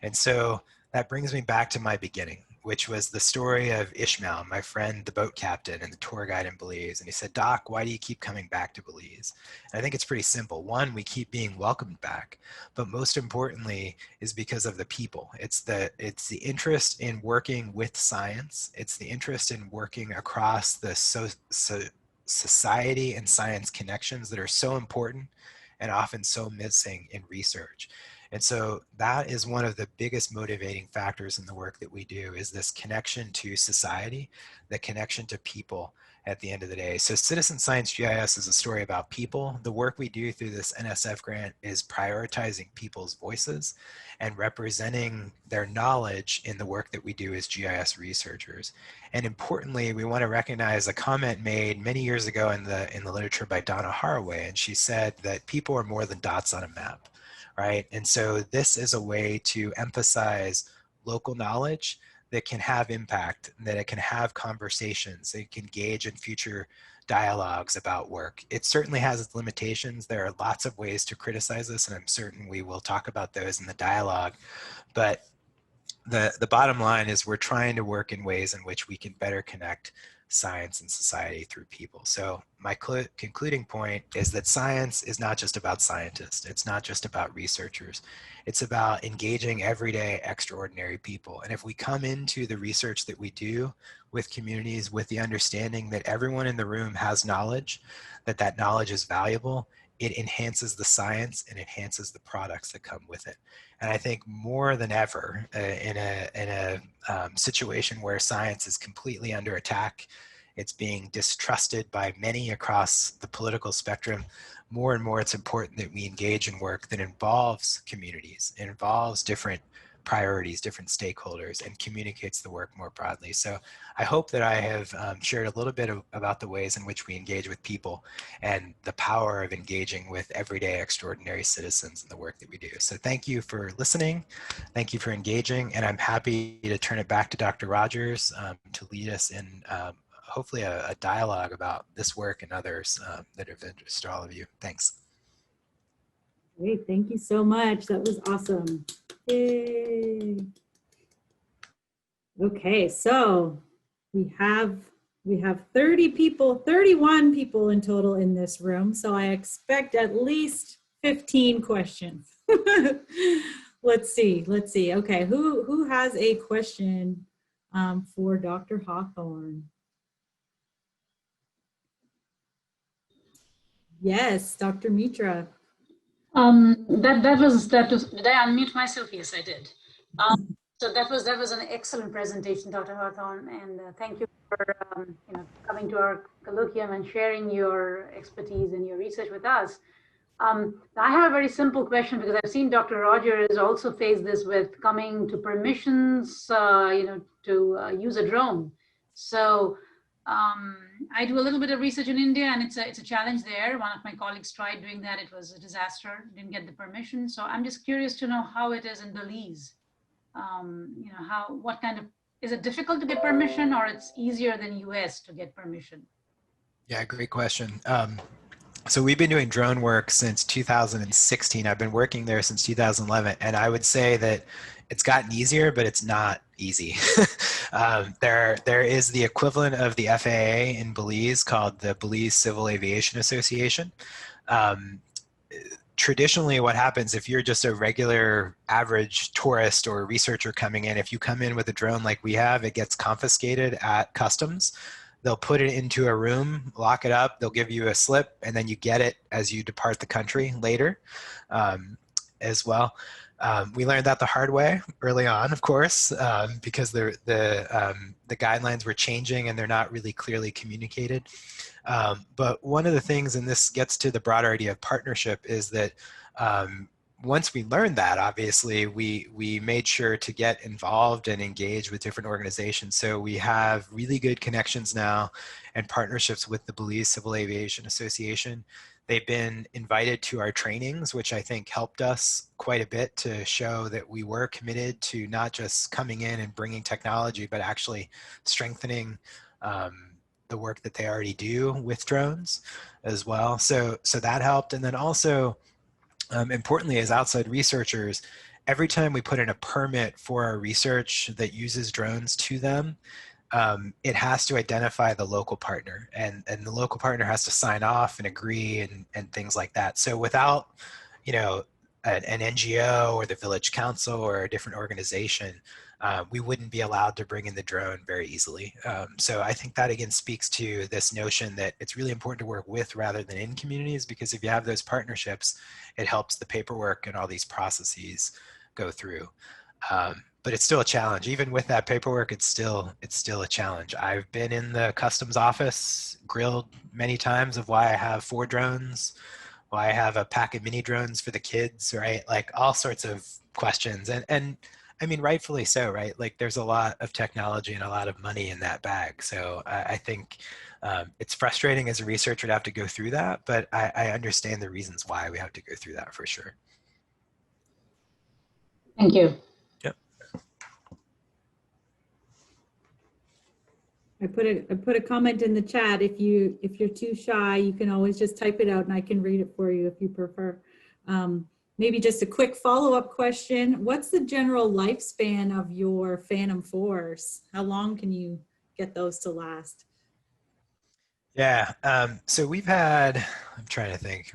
And so that brings me back to my beginning, which was the story of Ishmael, my friend, the boat captain and the tour guide in Belize. And he said, "Doc, why do you keep coming back to Belize?" And I think it's pretty simple. One, we keep being welcomed back, but most importantly is because of the people. It's the interest in working with science. It's the interest in working across the society and science connections that are so important and often so missing in research. And so that is one of the biggest motivating factors in the work that we do, is this connection to society, the connection to people at the end of the day. So Citizen Science GIS is a story about people. The work we do through this NSF grant is prioritizing people's voices and representing their knowledge in the work that we do as GIS researchers. And importantly, we want to recognize a comment made many years ago in the literature by Donna Haraway, and she said that people are more than dots on a map. Right? And so this is a way to emphasize local knowledge that can have impact, that it can have conversations, it can engage in future dialogues about work. It certainly has its limitations. There are lots of ways to criticize this, and I'm certain we will talk about those in the dialogue. But the bottom line is we're trying to work in ways in which we can better connect science and society through people. So my concluding point is that science is not just about scientists. It's not just about researchers. It's about engaging everyday extraordinary people. And if we come into the research that we do with communities with the understanding that everyone in the room has knowledge, that knowledge is valuable, it enhances the science and enhances the products that come with it. And I think more than ever in a situation where science is completely under attack, it's being distrusted by many across the political spectrum, more and more it's important that we engage in work that involves communities, it involves different priorities, different stakeholders, and communicates the work more broadly. So I hope that I have shared a little bit about the ways in which we engage with people and the power of engaging with everyday extraordinary citizens in the work that we do. So thank you for listening. Thank you for engaging. And I'm happy to turn it back to Dr. Rogers to lead us in hopefully a dialogue about this work and others that are of interest to all of you. Thanks. Great, thank you so much. That was awesome. Yay. Okay, so we have 30 people, 31 people in total in this room. So I expect at least 15 questions. Let's see. Okay, who has a question for Dr. Hawthorne? Yes, Dr. Mitra. Did I unmute myself? Yes, I did. So that was an excellent presentation, Dr. Hawthorne, and thank you for coming to our colloquium and sharing your expertise and your research with us. I have a very simple question because I've seen Dr. Rogers also face this with coming to permissions, to use a drone. So I do a little bit of research in India, and it's a challenge there. One of my colleagues tried doing that; it was a disaster. Didn't get the permission. So I'm just curious to know how it is in Belize. What kind of, is it difficult to get permission, or it's easier than US to get permission? Yeah, great question. So we've been doing drone work since 2016. I've been working there since 2011, and I would say that it's gotten easier, but it's not easy. There is the equivalent of the FAA in Belize called the Belize Civil Aviation Association. Traditionally, what happens if you're just a regular average tourist or researcher coming in, if you come in with a drone like we have, it gets confiscated at customs. They'll put it into a room, lock it up, they'll give you a slip, and then you get it as you depart the country later as well. We learned that the hard way early on, of course, because the guidelines were changing and they're not really clearly communicated. But one of the things, and this gets to the broader idea of partnership, is that once we learned that, obviously, we made sure to get involved and engage with different organizations. So we have really good connections now and partnerships with the Belize Civil Aviation Association. They've been invited to our trainings, which I think helped us quite a bit to show that we were committed to not just coming in and bringing technology, but actually strengthening the work that they already do with drones as well. So that helped. And then also, importantly, as outside researchers, every time we put in a permit for our research that uses drones to them, it has to identify the local partner, and the local partner has to sign off and agree and things like that. So without, an NGO or the village council or a different organization, we wouldn't be allowed to bring in the drone very easily. So I think that again speaks to this notion that it's really important to work with rather than in communities, because if you have those partnerships, it helps the paperwork and all these processes go through. But it's still a challenge. Even with that paperwork, it's still a challenge. I've been in the customs office, grilled many times of why I have 4 drones, why I have a pack of mini drones for the kids, right? Like all sorts of questions. And I mean, rightfully so, right? Like there's a lot of technology and a lot of money in that bag. So I think it's frustrating as a researcher to have to go through that, but I understand the reasons why we have to go through that for sure. Thank you. Yep. I put a comment in the chat. If you're too shy, you can always just type it out and I can read it for you if you prefer. Maybe just a quick follow-up question. What's the general lifespan of your Phantom 4s? How long can you get those to last? Yeah, so we've had, I'm trying to think.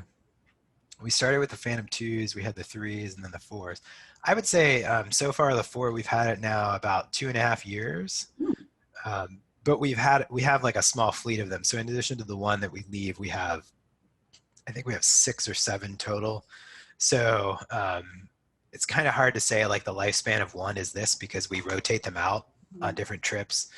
We started with the Phantom 2s, we had the 3s, and then the 4s. I would say so far the 4, we've had it now about 2.5 years. But we have like a small fleet of them. So in addition to the one that we leave, I think we have 6 or 7 total. So it's kind of hard to say like the lifespan of one is this, because we rotate them out on different trips.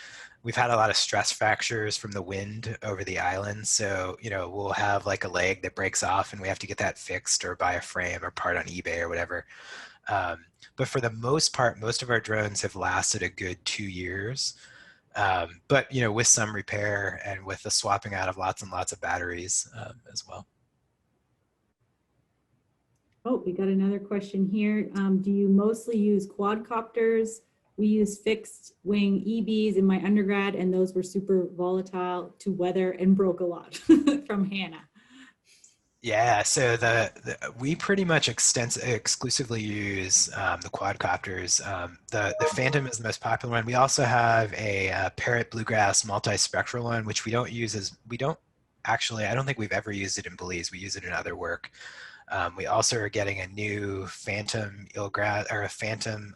We've had a lot of stress fractures from the wind over the island. So, we'll have like a leg that breaks off and we have to get that fixed or buy a frame or part on eBay or whatever. But for the most part, most of our drones have lasted a good 2 years. But, with some repair and with the swapping out of lots and lots of batteries as well. Oh, we got another question here. Do you mostly use quadcopters? We use fixed wing EBs in my undergrad, and those were super volatile to weather and broke a lot. From Hannah. Yeah, so we pretty much exclusively use the quadcopters. The Phantom is the most popular one. We also have a Parrot Bluegrass multispectral one, which we don't actually, I don't think we've ever used it in Belize. We use it in other work. We also are getting a new Phantom Eelgrass, or a Phantom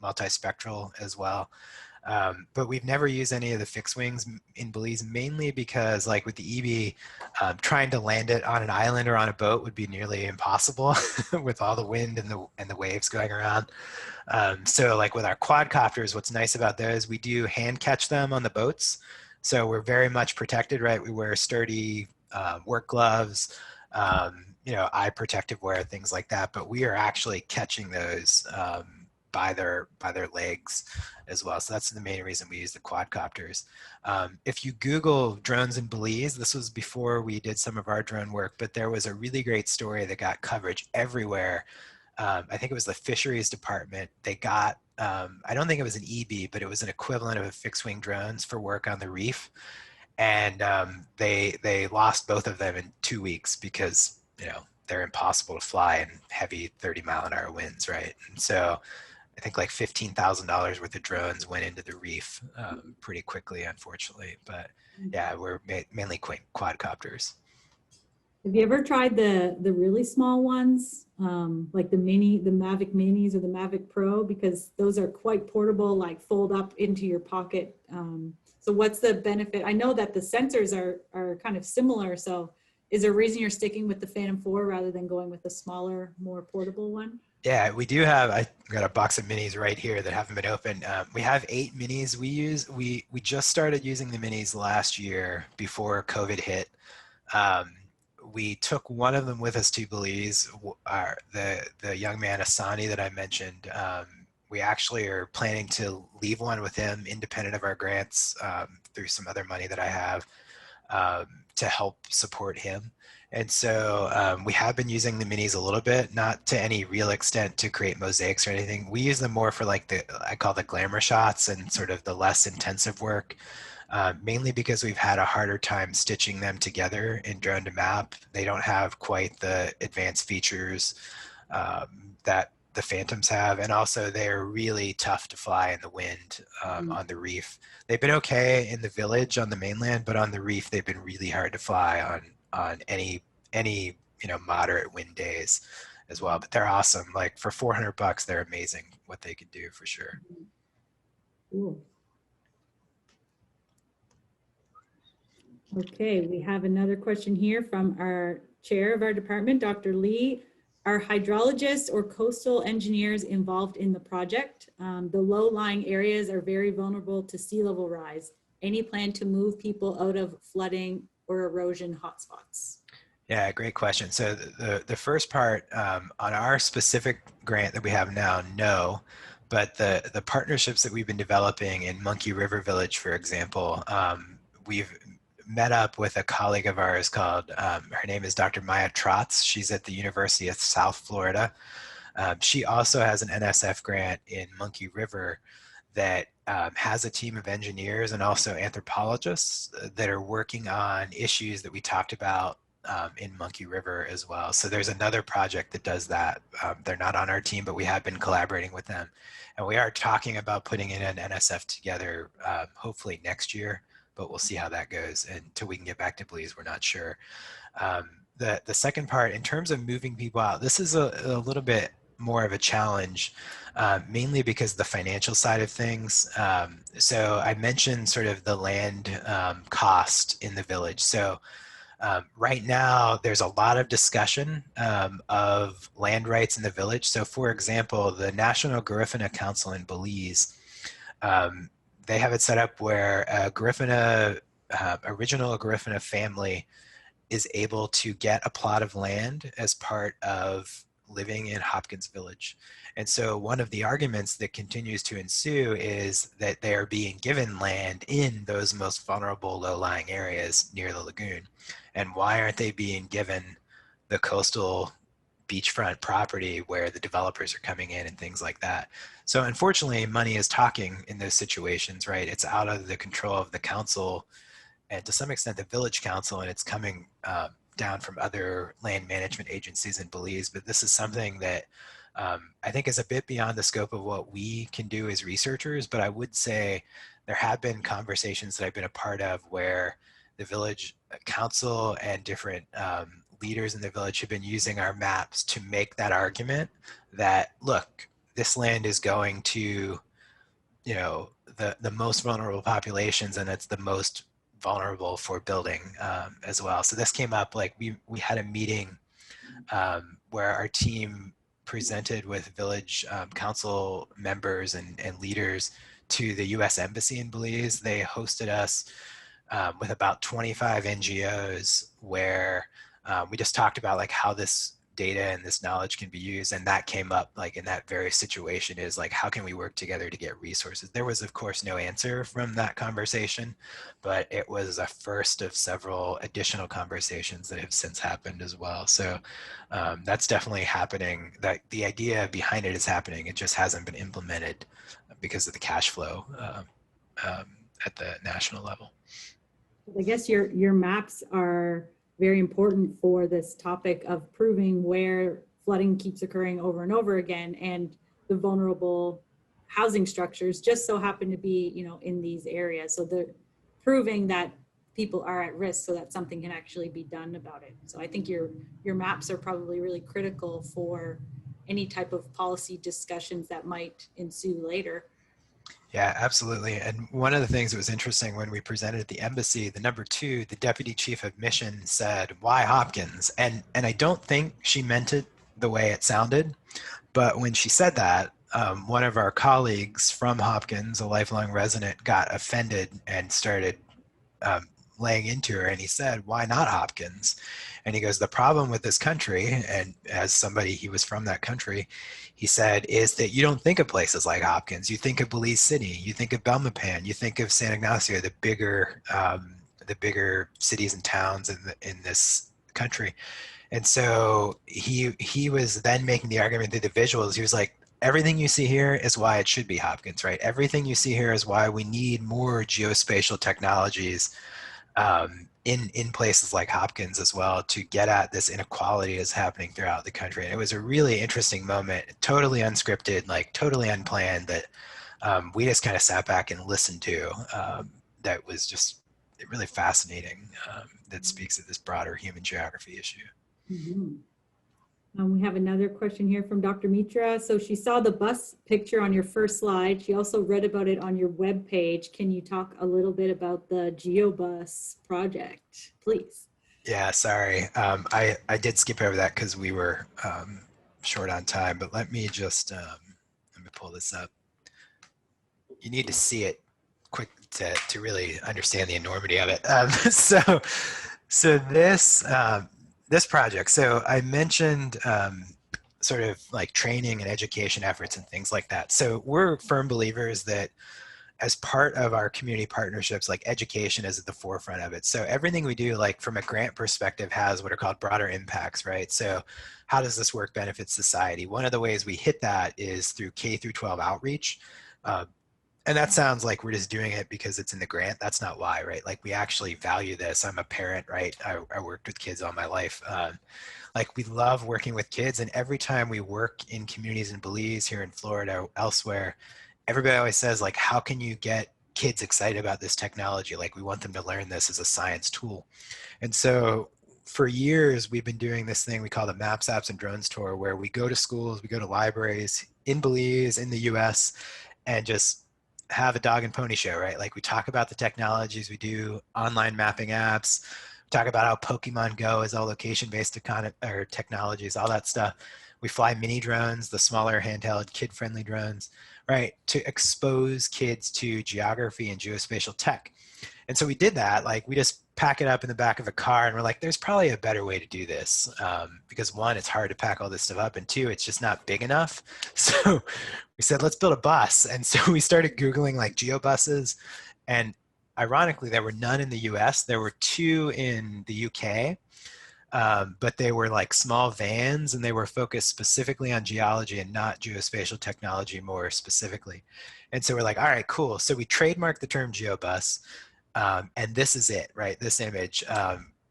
multispectral as well. But we've never used any of the fixed wings in Belize, mainly because like with the EB, trying to land it on an island or on a boat would be nearly impossible with all the wind and the waves going around. So like with our quadcopters, what's nice about those, we do hand catch them on the boats. So we're very much protected, right? We wear sturdy work gloves, eye protective wear, things like that. But we are actually catching those by their legs as well. So that's the main reason we use the quadcopters. If you Google drones in Belize, this was before we did some of our drone work, but there was a really great story that got coverage everywhere. I think it was the fisheries department. They got, I don't think it was an EB, but it was an equivalent of a fixed wing drones for work on the reef. And they lost both of them in 2 weeks because, they're impossible to fly in heavy 30-mile-an-hour winds, right? And so I think like $15,000 worth of drones went into the reef pretty quickly, unfortunately. But yeah, we're mainly quadcopters. Have you ever tried the really small ones, like the Mavic Minis or the Mavic Pro? Because those are quite portable, like fold up into your pocket. So what's the benefit? I know that the sensors are kind of similar. So is there a reason you're sticking with the Phantom 4 rather than going with the smaller, more portable one? Yeah, we do have, I've got a box of minis right here that haven't been opened. We have 8 minis we use. We just started using the minis last year before COVID hit. We took one of them with us to Belize, the young man Asani that I mentioned. We actually are planning to leave one with him independent of our grants through some other money that I have to help support him. And so we have been using the minis a little bit, not to any real extent to create mosaics or anything. We use them more for like I call the glamour shots and sort of the less intensive work. Mainly because we've had a harder time stitching them together in drone to map. They don't have quite the advanced features that the Phantoms have. And also they're really tough to fly in the wind on the reef. They've been okay in the village on the mainland, but on the reef, they've been really hard to fly on any moderate wind days as well. But they're awesome. Like for $400, they're amazing what they can do for sure. Cool. Okay, we have another question here from our chair of our department, Dr. Lee. Are hydrologists or coastal engineers involved in the project? The low-lying areas are very vulnerable to sea level rise. Any plan to move people out of flooding or erosion hotspots? Yeah, great question. So the first part on our specific grant that we have now, no. But the partnerships that we've been developing in Monkey River Village, for example, we've met up with a colleague of ours called, her name is Dr. Maya Trotz. She's at the University of South Florida. She also has an NSF grant in Monkey River that has a team of engineers and also anthropologists that are working on issues that we talked about in Monkey River as well. So there's another project that does that. They're not on our team, but we have been collaborating with them. And we are talking about putting in an NSF together, hopefully next year, but we'll see how that goes. And until we can get back to Belize, we're not sure. The second part, in terms of moving people out, this is a little bit more of a challenge, mainly because the financial side of things. So I mentioned sort of the land cost in the village. So right now, there's a lot of discussion of land rights in the village. So for example, the National Garifuna Council in Belize, they have it set up where a original Garifuna family is able to get a plot of land as part of living in Hopkins Village. And so one of the arguments that continues to ensue is that they are being given land in those most vulnerable low-lying areas near the lagoon. And why aren't they being given the coastal beachfront property where the developers are coming in and things like that? So unfortunately, money is talking in those situations, right? It's out of the control of the council and to some extent the village council, and it's coming down from other land management agencies in Belize. But this is something that I think is a bit beyond the scope of what we can do as researchers. But I would say there have been conversations that I've been a part of where the village council and different leaders in the village have been using our maps to make that argument that, look, this land is going to, you know, the most vulnerable populations, and it's the most vulnerable for building as well. So this came up, like we had a meeting where our team presented with village council members and leaders to the US Embassy in Belize. They hosted us with about 25 NGOs where we just talked about like how this data and this knowledge can be used. And that came up like in that very situation, is like, how can we work together to get resources? There was of course no answer from that conversation, but it was a first of several additional conversations that have since happened as well. So that's definitely happening. That the idea behind it is happening. It just hasn't been implemented because of the cash flow at the national level. I guess your maps are very important for this topic of proving where flooding keeps occurring over and over again, and the vulnerable housing structures just so happen to be, you know, in these areas. So they're proving that people are at risk so that something can actually be done about it. So I think your maps are probably really critical for any type of policy discussions that might ensue later. Yeah, absolutely. And one of the things that was interesting when we presented at the embassy, the number 2, the deputy chief of mission said, "Why Hopkins?" And I don't think she meant it the way it sounded, but when she said that, one of our colleagues from Hopkins, a lifelong resident, got offended and started laying into her, and he said, "Why not Hopkins?" And he goes, "The problem with this country," and as somebody, he was from that country, he said, "is that you don't think of places like Hopkins. You think of Belize City, you think of Belmopan, you think of San Ignacio, the bigger cities and towns in this country." And so he was then making the argument through the visuals. He was like, everything you see here is why it should be Hopkins, right? Everything you see here is why we need more geospatial technologies in places like Hopkins as well, to get at this inequality that's happening throughout the country. And it was a really interesting moment, totally unscripted, like totally unplanned, that we just kind of sat back and listened to. That was just really fascinating. That speaks to this broader human geography issue. Mm-hmm. We have another question here from Dr. Mitra. So she saw the bus picture on your first slide. She also read about it on your webpage. Can you talk a little bit about the GeoBus project, please? Yeah, sorry. I did skip over that because we were short on time, but let me just, let me pull this up. You need to see it quick to really understand the enormity of it. So this project, so I mentioned sort of like training and education efforts and things like that. So we're firm believers that as part of our community partnerships, like education is at the forefront of it. So everything we do, like from a grant perspective, has what are called broader impacts, right? So how does this work benefit society? One of the ways we hit that is through K12 Outreach. And that sounds like we're just doing it because it's in the grant. That's not why, right? Like we actually value this. I'm a parent, right? I worked with kids all my life. Like we love working with kids, and every time we work in communities in Belize, here in Florida, elsewhere, everybody always says like, how can you get kids excited about this technology? Like we want them to learn this as a science tool. And so for years, we've been doing this thing we call the Maps, Apps, and Drones Tour, where we go to schools, we go to libraries in Belize, in the US, and just have a dog and pony show, right? Like we talk about the technologies, we do online mapping apps, talk about how Pokemon Go is all location-based technologies, all that stuff. We fly mini drones, the smaller handheld kid-friendly drones, right? To expose kids to geography and geospatial tech. And so we did that, like we just pack it up in the back of a car and we're like, there's probably a better way to do this. Because one, it's hard to pack all this stuff up, and two, it's just not big enough. So we said, let's build a bus. And so we started Googling like GeoBuses, and ironically, there were none in the US. There were 2 in the UK, but they were like small vans, and they were focused specifically on geology and not geospatial technology more specifically. And so we're like, all right, cool. So we trademarked the term GeoBus, and this is it, right? This image.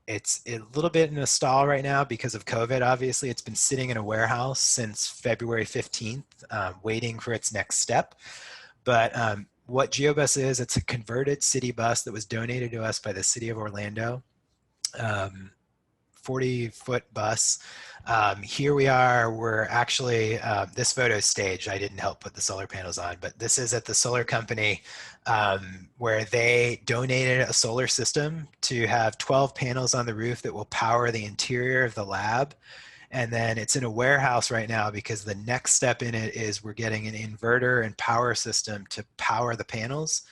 It's a little bit in a stall right now because of COVID, obviously. It's been sitting in a warehouse since February 15th, waiting for its next step. But what GeoBus is, it's a converted city bus that was donated to us by the city of Orlando 40-foot bus. Here we are, we're actually, this photo is staged. I didn't help put the solar panels on, but this is at the solar company where they donated a solar system to have 12 panels on the roof that will power the interior of the lab. And then it's in a warehouse right now because the next step in it is we're getting an inverter and power system to power the panels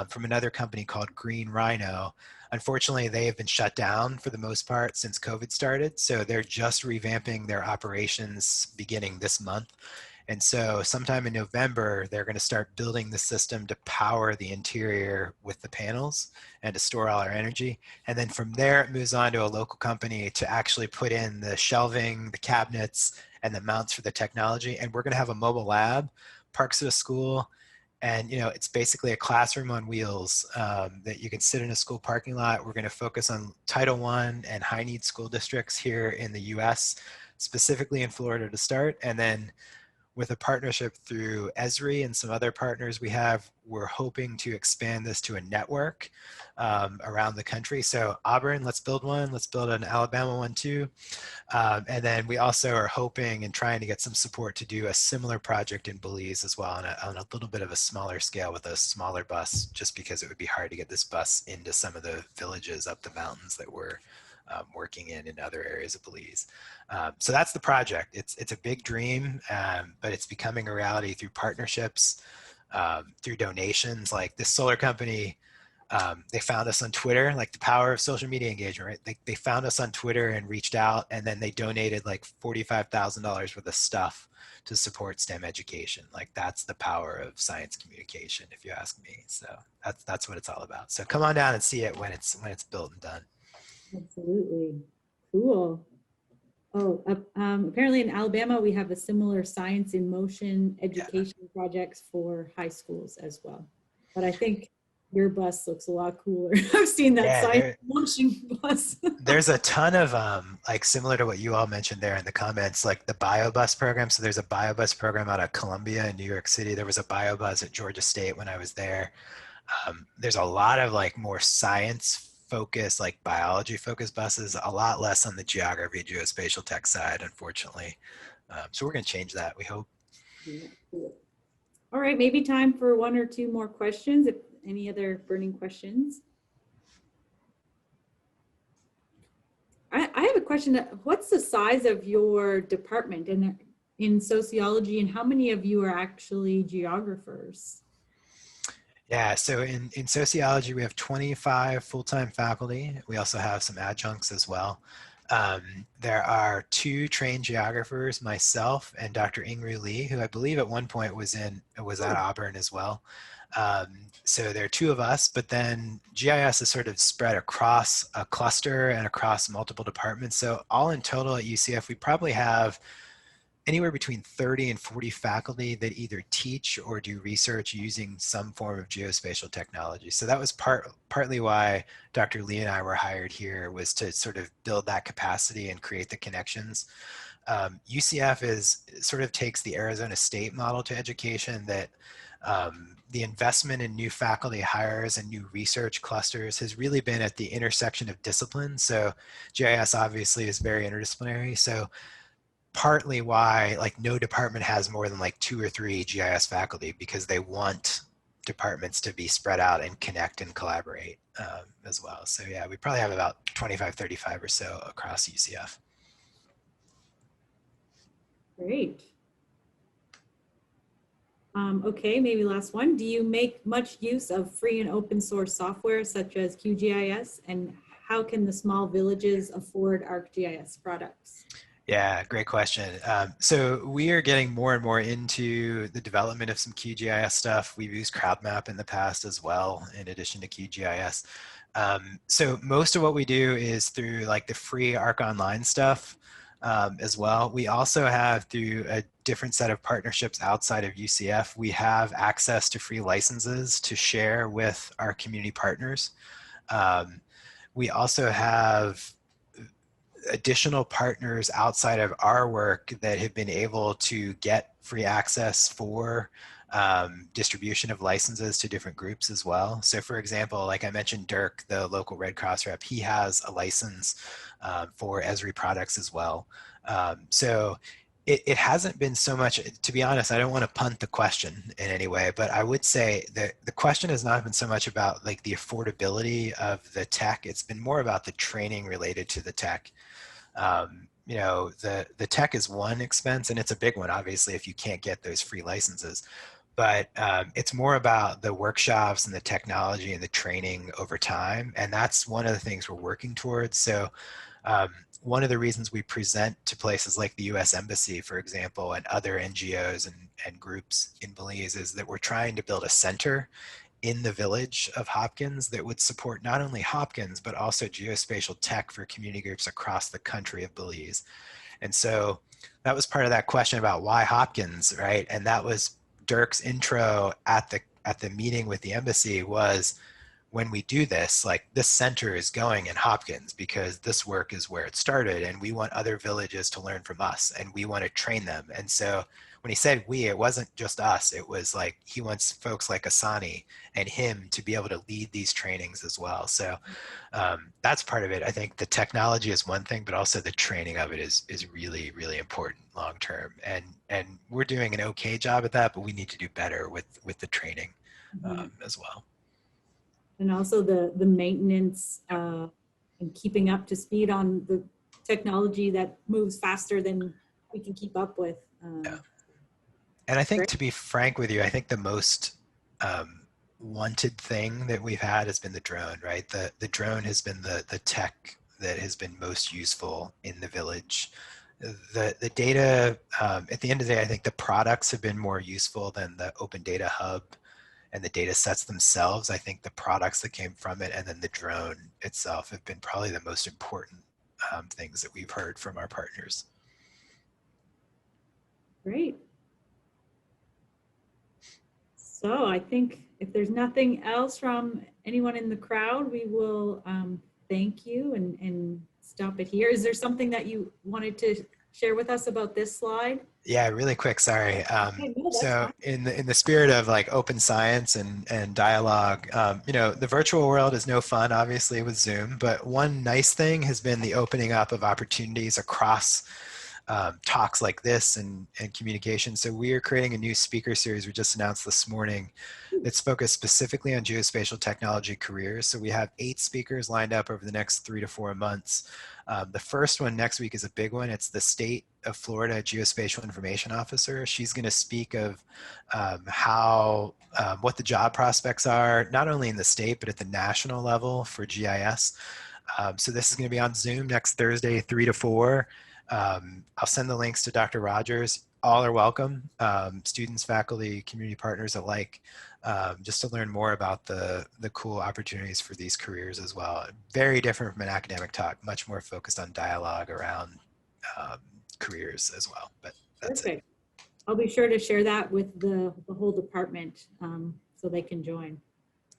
from another company called Green Rhino. Unfortunately, they have been shut down for the most part since COVID started. So they're just revamping their operations beginning this month. And so sometime in November, they're going to start building the system to power the interior with the panels and to store all our energy. And then from there, it moves on to a local company to actually put in the shelving, the cabinets, and the mounts for the technology. And we're going to have a mobile lab, parks at a school. And, you know, it's basically a classroom on wheels that you can sit in a school parking lot. We're going to focus on Title I and high need school districts here in the US, specifically in Florida to start. And then with a partnership through Esri and some other partners we have, we're hoping to expand this to a network around the country. So Auburn, let's build one. Let's build an Alabama one too. And then we also are hoping and trying to get some support to do a similar project in Belize as well on a little bit of a smaller scale with a smaller bus, just because it would be hard to get this bus into some of the villages up the mountains that we're working in other areas of Belize. So that's the project. It's a big dream, but it's becoming a reality through partnerships, through donations. Like this solar company, they found us on Twitter, like the power of social media engagement, right? They found us on Twitter and reached out, and then they donated like $45,000 worth of stuff to support STEM education. Like that's the power of science communication, if you ask me. So that's what it's all about. So come on down and see it when it's built and done. Absolutely. Cool. Oh, apparently in Alabama, we have a similar science in motion education projects for high schools as well. But I think your bus looks a lot cooler. I've seen that science in motion bus. There's a ton of like similar to what you all mentioned there in the comments, like the BioBus program. So there's a BioBus program out of Columbia in New York City. There was a BioBus at Georgia State when I was there. There's a lot of like more science focused, like biology focused buses, a lot less on the geography, geospatial tech side, unfortunately. So we're going to change that, we hope. Yeah, cool. All right, maybe time for one or two more questions. If any other burning questions. I have a question. What's the size of your department in sociology, and how many of you are actually geographers? Yeah, so in sociology, we have 25 full-time faculty. We also have some adjuncts as well. There are 2 trained geographers, myself and Dr. Ingrid Lee, who I believe at one point was at Auburn as well. So there are 2 of us, but then GIS is sort of spread across a cluster and across multiple departments. So all in total at UCF, we probably have anywhere between 30 and 40 faculty that either teach or do research using some form of geospatial technology. So that was partly why Dr. Lee and I were hired here, was to sort of build that capacity and create the connections. UCF sort of takes the Arizona State model to education, that the investment in new faculty hires and new research clusters has really been at the intersection of disciplines. So GIS obviously is very interdisciplinary. So partly why like no department has more than like 2 or 3 GIS faculty, because they want departments to be spread out and connect and collaborate as well. So yeah, we probably have about 25, 35 or so across UCF. Great. Okay, maybe last one. Do you make much use of free and open source software such as QGIS, and how can the small villages afford ArcGIS products? Yeah, great question. So we are getting more and more into the development of some QGIS stuff. We've used CrowdMap in the past as well, in addition to QGIS. So most of what we do is through like the free Arc Online stuff as well. We also have, through a different set of partnerships outside of UCF, we have access to free licenses to share with our community partners. We also have additional partners outside of our work that have been able to get free access for distribution of licenses to different groups as well. So for example, like I mentioned, Dirk, the local Red Cross rep, he has a license for Esri products as well. So it hasn't been so much, to be honest, I don't want to punt the question in any way, but I would say that the question has not been so much about like the affordability of the tech. It's been more about the training related to the tech. You know, the tech is one expense, and it's a big one, obviously, if you can't get those free licenses. But it's more about the workshops and the technology and the training over time. And that's one of the things we're working towards. So one of the reasons we present to places like the US Embassy, for example, and other NGOs and groups in Belize is that we're trying to build a center in the village of Hopkins that would support not only Hopkins, but also geospatial tech for community groups across the country of Belize. And so that was part of that question about why Hopkins, right? And that was Dirk's intro at the meeting with the embassy was, when we do this, like this center is going in Hopkins because this work is where it started, and we want other villages to learn from us and we want to train them. And so when he said we, it wasn't just us, it was like he wants folks like Asani and him to be able to lead these trainings as well. So that's part of it. I think the technology is one thing, but also the training of it is really, really important long term. And we're doing an okay job at that, but we need to do better with the training as well. And also the maintenance and keeping up to speed on the technology that moves faster than we can keep up with. Yeah. And I think, to be frank with you, I think the most wanted thing that we've had has been the drone, right? The drone has been the tech that has been most useful in the village. The data, at the end of the day, I think the products have been more useful than the open data hub and the data sets themselves. I think the products that came from it and then the drone itself have been probably the most important things that we've heard from our partners. Great. So I think if there's nothing else from anyone in the crowd, we will thank you and stop it here. Is there something that you wanted to share with us about this slide? Yeah, really quick, sorry. No, So in the spirit of like open science and dialogue, you know, the virtual world is no fun, obviously, with Zoom, but one nice thing has been the opening up of opportunities across talks like this and communication. So we are creating a new speaker series we just announced this morning that's focused specifically on geospatial technology careers. So we have 8 speakers lined up over the next 3 to 4 months. The first one next week is a big one. It's the State of Florida Geospatial Information Officer. She's going to speak of what the job prospects are, not only in the state, but at the national level for GIS. So this is going to be on Zoom next Thursday, 3 to 4. I'll send the links to Dr. Rogers. All are welcome, students, faculty, community partners alike, just to learn more about the cool opportunities for these careers as well. Very different from an academic talk, much more focused on dialogue around careers as well. But that's perfect. it. I'll be sure to share that with the whole department so they can join.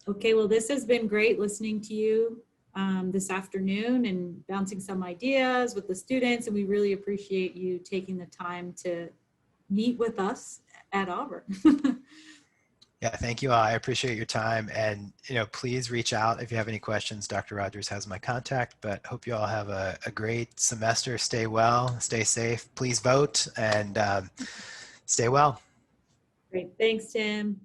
Okay, well, this has been great listening to you this afternoon and bouncing some ideas with the students, and we really appreciate you taking the time to meet with us at Auburn. Yeah, thank you all. I appreciate your time, and please reach out if you have any questions. Dr. Rogers has my contact, but hope you all have a great semester. Stay well, stay safe, please vote, and stay well. Great, thanks, Tim.